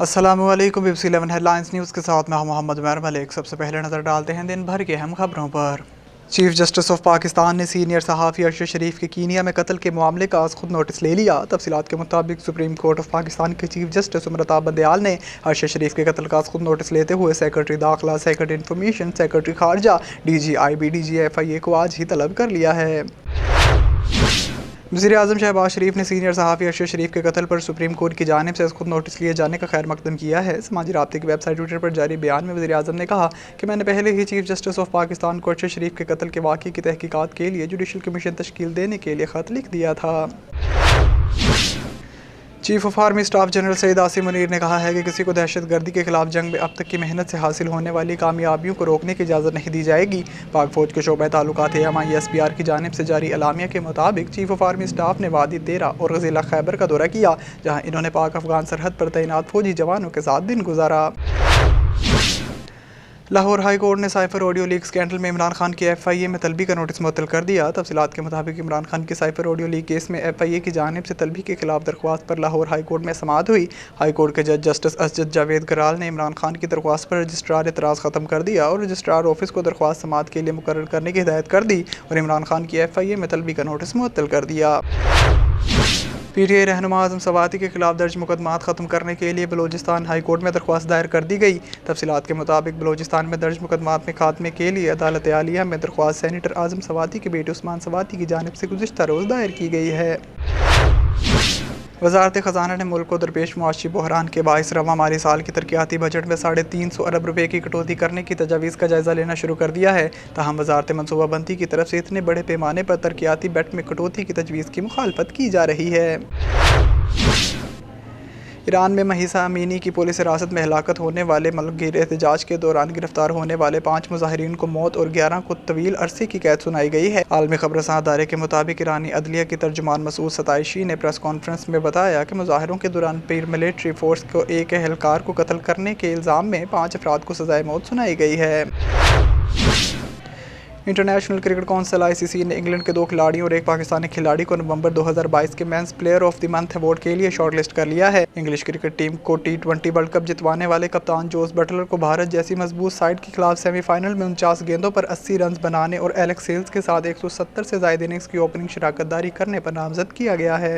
अस्सलामु अलैकुम। BBC 11 headlines news के साथ मैं मोहम्मद उमर मलिक। सबसे पहले नज़र डालते हैं दिन भर की अहम खबरों पर। चीफ जस्टिस ऑफ पाकिस्तान ने सीनियर सहाफ़ी अरशद शरीफ के कीनिया में कत्ल के मामले का आज खुद नोटिस ले लिया। तफसीलात के मुताबिक सुप्रीम कोर्ट ऑफ पाकिस्तान के चीफ जस्टिस उमरता बंदयाल ने अरशद शरीफ के कत्ल का आज खुद नोटिस लेते हुए सेक्रेटरी दाखिला, सेक्रेटरी इंफॉर्मेशन, सेक्रेटरी खारजा, DGIB, DGFIA को आज ही तलब कर लिया है। वज़ीर-ए-आज़म शहबाज शरीफ ने सीनियर सहाफ़ी अरशद शरीफ के कत्ल पर सुप्रीम कोर्ट की जानिब से खुद नोटिस लिए जाने का खैर मकदम किया है। समाजी राब्ते की वेबसाइट ट्विटर पर जारी बयान में वज़ीर-ए-आज़म ने कहा कि मैंने पहले ही चीफ जस्टिस ऑफ पाकिस्तान को अरशद शरीफ के कत्ल के वाक़े की तहकीकात के लिए जुडिशल कमीशन तश्कील देने के लिए ख़त लिख दिया था। Chief of army staff general Syed Asim Munir ने कहा है कि किसी को दहशत गर्दी के खिलाफ जंग में अब तक की मेहनत से हासिल होने वाली कामयाबियों को रोकने की इजाज़त नहीं दी जाएगी। पाक फौज के शोबा ताल्लुकात MI SPR की जानिब से जारी अलामिया के मुताबिक चीफ ऑफ आर्मी स्टाफ ने वादी तेरा और ज़िला खैबर का दौरा किया, जहाँ इन्होंने पाक अफगान सरहद पर तैनात फौजी जवानों के साथ दिन गुजारा। लाहौर हाई कोर्ट ने साइफर ऑडियो लीक स्कैंडल में इमरान खान की FIA में तलबी का नोटिस मुअत्तल कर दिया। तफसीलात के मुताबिक इमरान खान की साइफर ऑडियो लीक केस में FIA की जानिब से तलबी के खिलाफ दरख्वास्त पर लाहौर हाई कोर्ट में समाअत हुई। हाई कोर्ट के जज जस्टिस असजद जावेद गराल ने इमरान खान की दरख्वास्त पर रजिस्ट्रार एतराज़ ख़त्म कर दिया और रजिस्ट्रार ऑफिस को दरख्वास्त समाअत के लिए मुकर्रर करने की हिदायत कर दी और इमरान खान की FIA में तलबी का नोटिस मुअत्तल कर दिया। PTI रहनुमा आज़म सवाती के खिलाफ दर्ज मुकदमात ख़त्म करने के लिए बलूचिस्तान हाई कोर्ट में दरख्वास्त दायर कर दी गई। तफसीलात के मुताबिक बलूचिस्तान में दर्ज मुकदमात में खात्मे के लिए अदालत आलिया में दरख्वास्त सेनेटर आज़म सवाती के बेटे उस्मान सवाती की जानिब से गुज़िश्ता रोज़ दायर की गई है। वज़ारत ख़ज़ाना ने मुल्क को दरपेश मुआशी बहरान के बाइस रवां माली साल की तरक्याती बजट में 350 अरब रुपये की कटौती करने की तजावीज़ का जायज़ा लेना शुरू कर दिया है। ताहम वज़ारत मनसूबाबंदी की तरफ से इतने बड़े पैमाने पर तरक्याती बजट में कटौती की तजवीज़ की मुखालफत की जा रही है। ईरान में महिसा अमीनी की पुलिस हिरासत में हलाकत होने वाले मलकगीर एहतजाज के दौरान गिरफ्तार होने वाले 5 मुजाहिरीन को मौत और 11 को तवील अरसे की कैद सुनाई गई है। आलमी खबरसां अदारे के मुताबिक ईरानी अदलिया के तर्जुमान मसूद सताइशी ने प्रेस कॉन्फ्रेंस में बताया कि मुजाहिरों के दौरान पैरामिलिट्री फोर्स को एक एहलकार को कत्ल करने के इल्ज़ाम में 5 अफराद को सज़ाए मौत सुनाई गई है। इंटरनेशनल क्रिकेट काउंसिल ICC ने इंग्लैंड के 2 खिलाड़ियों और एक पाकिस्तानी खिलाड़ी को नवंबर 2022 के men's player of the month award के लिए शॉर्टलिस्ट कर लिया है। इंग्लिश क्रिकेट टीम को T20 वर्ल्ड कप जितवाने वाले कप्तान जोस बटलर को भारत जैसी मजबूत साइड के खिलाफ सेमीफाइनल में 49 गेंदों पर 80 रन बनाने और एलेक्स हेल्स के साथ 170 से ज़ायद इनिंग्स की ओपनिंग शराकतदारी करने पर नामजद किया गया है।